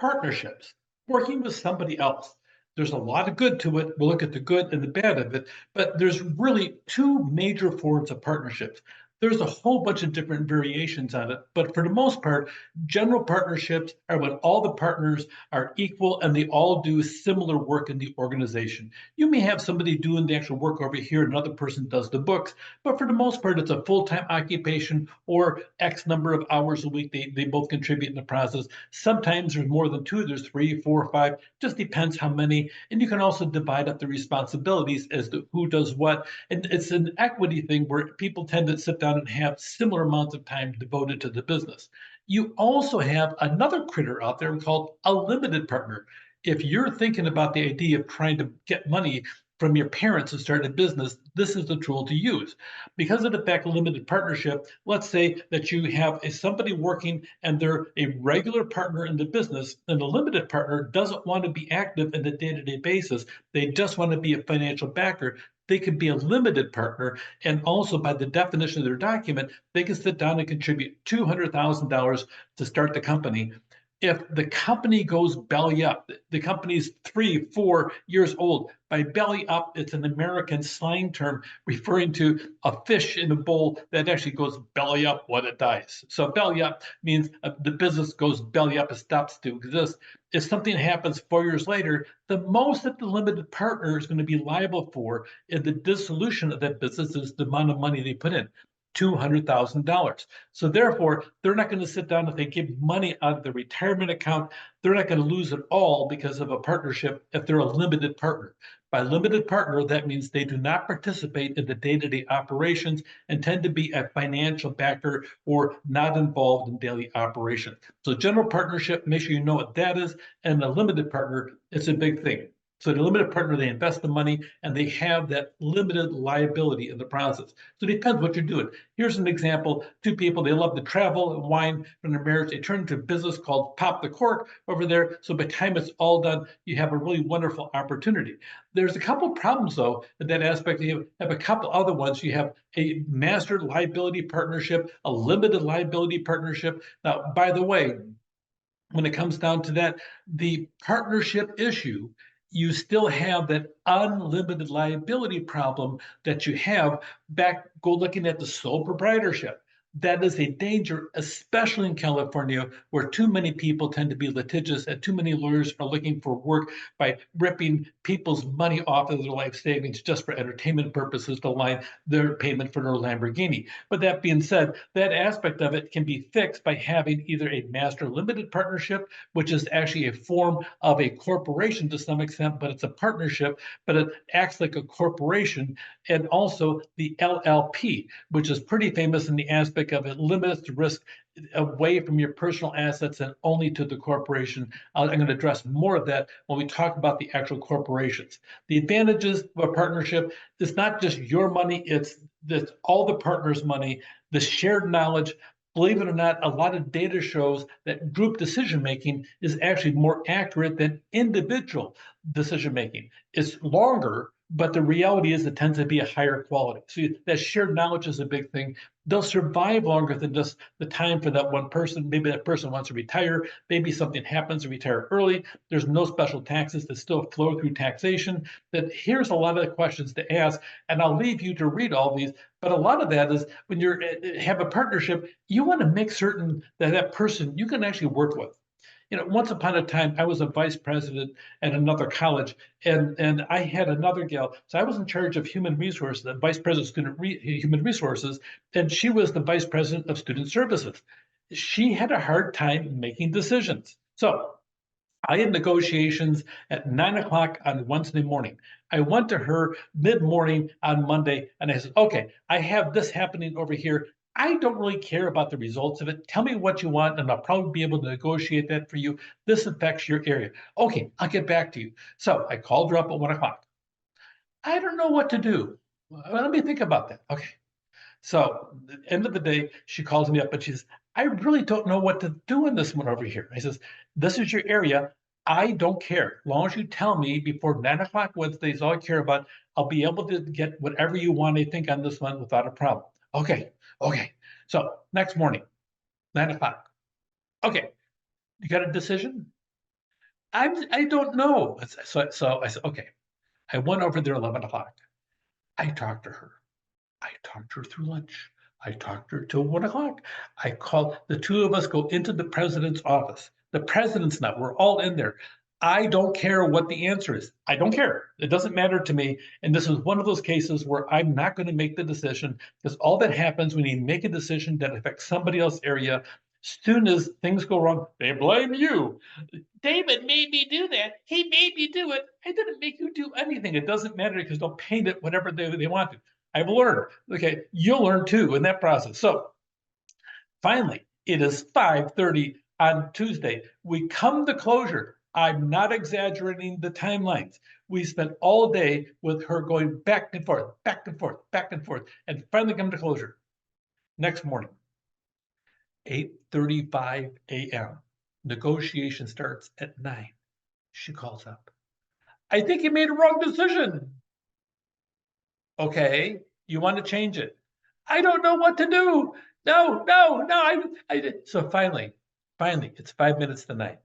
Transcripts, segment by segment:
Partnerships, working with somebody else. There's a lot of good to it. We'll look at the good and the bad of it, but there's really two major forms of partnerships. There's a whole bunch of different variations on it, but for the most part, general partnerships are when all the partners are equal and they all do similar work in the organization. You may have somebody doing the actual work over here, another person does the books, but for the most part, it's a full time occupation or X number of hours a week. They both contribute in the process. Sometimes there's more than two, there's three, four, five, just depends how many. And you can also divide up the responsibilities as to who does what. And it's an equity thing where people tend to sit down and have similar amounts of time devoted to the business. You also have another critter out there called a limited partner. If you're thinking about the idea of trying to get money from your parents to start a business, this is the tool to use. Because of the fact of limited partnership, let's say that you have somebody working and they're a regular partner in the business, and the limited partner doesn't want to be active in the day-to-day basis. They just want to be a financial backer. They could be a limited partner, and also by the definition of their document, they can sit down and contribute $200,000 to start the company. If the company goes belly up, the company's 3, 4 years old. By belly up, it's an American slang term referring to a fish in a bowl that actually goes belly up when it dies. So belly up means the business goes belly up, it stops to exist. If something happens 4 years later, the most that the limited partner is going to be liable for in the dissolution of that business is the amount of money they put in. $200,000. So therefore, they're not going to sit down if they give money out of the retirement account. They're not going to lose it all because of a partnership if they're a limited partner. By limited partner, that means they do not participate in the day-to-day operations and tend to be a financial backer or not involved in daily operations. So general partnership, make sure you know what that is, and a limited partner, it's a big thing. So the limited partner, they invest the money and they have that limited liability in the process. So it depends what you're doing. Here's an example. Two people, they love to travel and wine from their marriage. They turn into a business called Pop the Cork over there. So by the time it's all done, you have a really wonderful opportunity. There's a couple of problems, though, in that aspect. You have a couple other ones. You have a master liability partnership, a limited liability partnership. Now, by the way, when it comes down to that, the partnership issue, you still have that unlimited liability problem that you have go looking at the sole proprietorship. That is a danger, especially in California, where too many people tend to be litigious and too many lawyers are looking for work by ripping people's money off of their life savings just for entertainment purposes to line their payment for their Lamborghini. But that being said, that aspect of it can be fixed by having either a master limited partnership, which is actually a form of a corporation to some extent, but it's a partnership, but it acts like a corporation, and also the LLP, which is pretty famous in the aspect of it limits the risk away from your personal assets and only to the corporation. I'm going to address more of that when we talk about the actual corporations. The advantages of a partnership is not just your money, it's all the partners' money, the shared knowledge. Believe it or not, a lot of data shows that group decision making is actually more accurate than individual decision making. It's longer, but the reality is it tends to be a higher quality. So that shared knowledge is a big thing. They'll survive longer than just the time for that one person. Maybe that person wants to retire. Maybe something happens to retire early. There's no special taxes that still flow through taxation. That here's a lot of the questions to ask, and I'll leave you to read all these. But a lot of that is when you have a partnership, you want to make certain that that person you can actually work with. Once upon a time, I was a vice president at another college, and I had another gal. So I was in charge of human resources, the vice president of human resources, and she was the vice president of student services. She had a hard time making decisions. So I had negotiations at 9 o'clock on Wednesday morning. I went to her mid-morning on Monday and I said, okay, I have this happening over here. I don't really care about the results of it. Tell me what you want, and I'll probably be able to negotiate that for you. This affects your area. Okay, I'll get back to you. So I called her up at 1 o'clock. I don't know what to do. Well, let me think about that. Okay. So at the end of the day, she calls me up and she says, I really don't know what to do in this one over here. I says, this is your area. I don't care. As long as you tell me before 9 o'clock Wednesday is all I care about, I'll be able to get whatever you want, I think, on this one without a problem. Okay. Okay. So next morning, 9 o'clock. Okay. You got a decision? I don't know. So I said, okay. I went over there 11 o'clock. I talked to her. I talked to her through lunch. I talked to her till 1 o'clock. I called the two of us go into the president's office. The president's not. We're all in there. I don't care what the answer is. I don't care. It doesn't matter to me. And this is one of those cases where I'm not going to make the decision because all that happens when you make a decision that affects somebody else's area, soon as things go wrong, they blame you. David made me do that. He made me do it. I didn't make you do anything. It doesn't matter because they'll paint it whatever they want to. I've learned. Okay, you'll learn too in that process. So finally, it is 5:30 on Tuesday. We come to closure. I'm not exaggerating the timelines. We spent all day with her going back and forth, back and forth, back and forth, and finally come to closure. Next morning, 8:35 a.m. Negotiation starts at 9. She calls up. I think you made a wrong decision. Okay, you want to change it. I don't know what to do. No, no, no. So finally, it's 5 minutes to 9.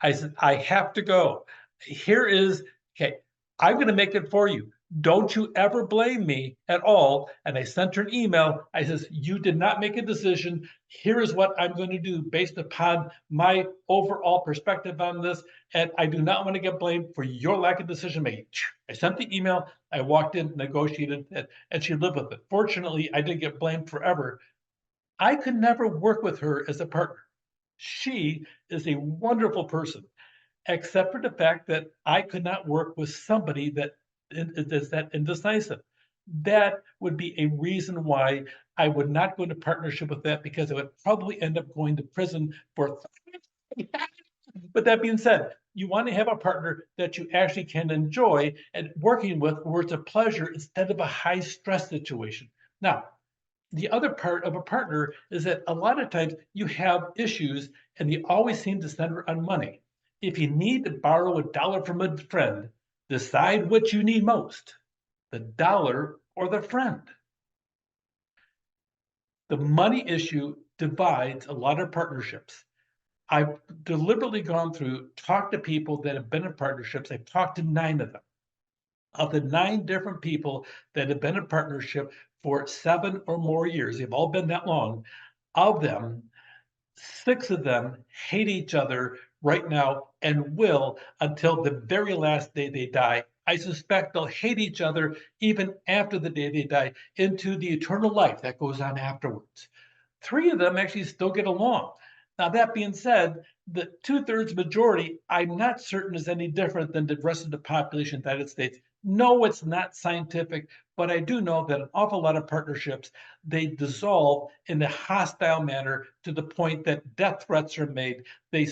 I said, I have to go. Here is, okay, I'm going to make it for you. Don't you ever blame me at all. And I sent her an email. I says, you did not make a decision. Here is what I'm going to do based upon my overall perspective on this. And I do not want to get blamed for your lack of decision making. I sent the email. I walked in, negotiated it, and she lived with it. Fortunately, I didn't get blamed forever. I could never work with her as a partner. She is a wonderful person, except for the fact that I could not work with somebody that is that indecisive. That would be a reason why I would not go into partnership with that because I would probably end up going to prison for. But that being said, you want to have a partner that you actually can enjoy and working with where it's a pleasure instead of a high stress situation. Now, the other part of a partner is that a lot of times you have issues and you always seem to center on money. If you need to borrow $1 from a friend, decide what you need most, the dollar or the friend. The money issue divides a lot of partnerships. I've deliberately gone through, talked to people that have been in partnerships. I've talked to 9 of them. Of the 9 different people that have been in partnership for 7 or more years, they've all been that long. Of them, 6 of them hate each other right now and will until the very last day they die. I suspect they'll hate each other even after the day they die into the eternal life that goes on afterwards. 3 of them actually still get along. Now, that being said, the two-thirds majority, I'm not certain is any different than the rest of the population of the United States. No, it's not scientific, but I do know that an awful lot of partnerships, they dissolve in a hostile manner to the point that death threats are made. And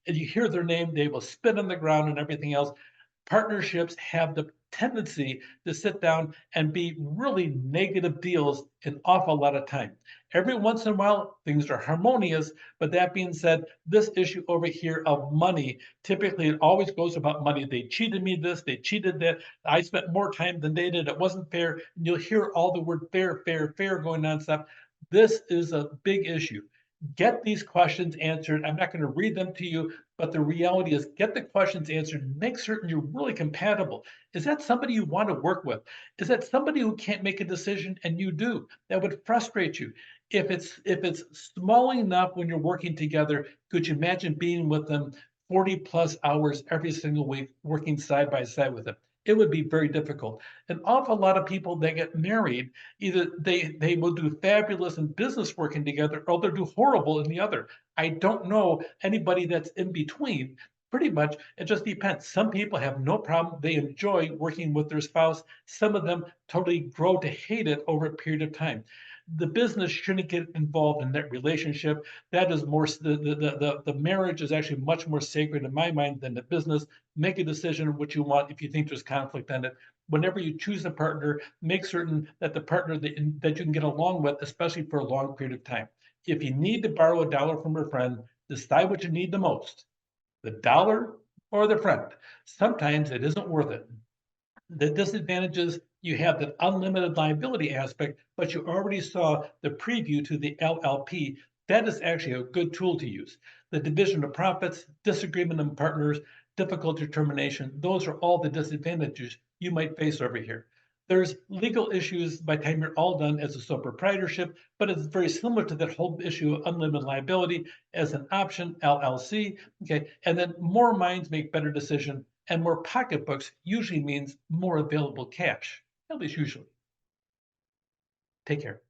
you hear their name, they will spit on the ground and everything else. Partnerships have the tendency to sit down and be really negative deals an awful lot of time. Every once in a while, things are harmonious, but that being said, this issue over here of money, typically it always goes about money. They cheated me this, they cheated that. I spent more time than they did. It wasn't fair. And you'll hear all the word fair, fair, fair going on stuff. This is a big issue. Get these questions answered. I'm not going to read them to you, but the reality is get the questions answered. Make certain you're really compatible. Is that somebody you want to work with? Is that somebody who can't make a decision and you do? That would frustrate you. If it's small enough when you're working together, could you imagine being with them 40 plus hours every single week, working side by side with them? It would be very difficult. An awful lot of people that get married, either they will do fabulous in business working together, or they'll do horrible in the other. I don't know anybody that's in between. Pretty much, it just depends. Some people have no problem. They enjoy working with their spouse. Some of them totally grow to hate it over a period of time. The business shouldn't get involved in that relationship. That is more the marriage is actually much more sacred in my mind than the business. Make a decision what you want if you think there's conflict in it. Whenever you choose a partner, make certain that the partner that you can get along with, especially for a long period of time. If you need to borrow $1 from a friend, decide what you need the most, the dollar or the friend. Sometimes it isn't worth it. The disadvantages, you have the unlimited liability aspect, but you already saw the preview to the LLP. That is actually a good tool to use. The division of profits, disagreement of partners, difficult determination. Those are all the disadvantages you might face over here. There's legal issues by the time you're all done as a sole proprietorship, but it's very similar to that whole issue of unlimited liability as an option, LLC. Okay, and then more minds make better decision, and more pocketbooks usually means more available cash, at least usually. Take care.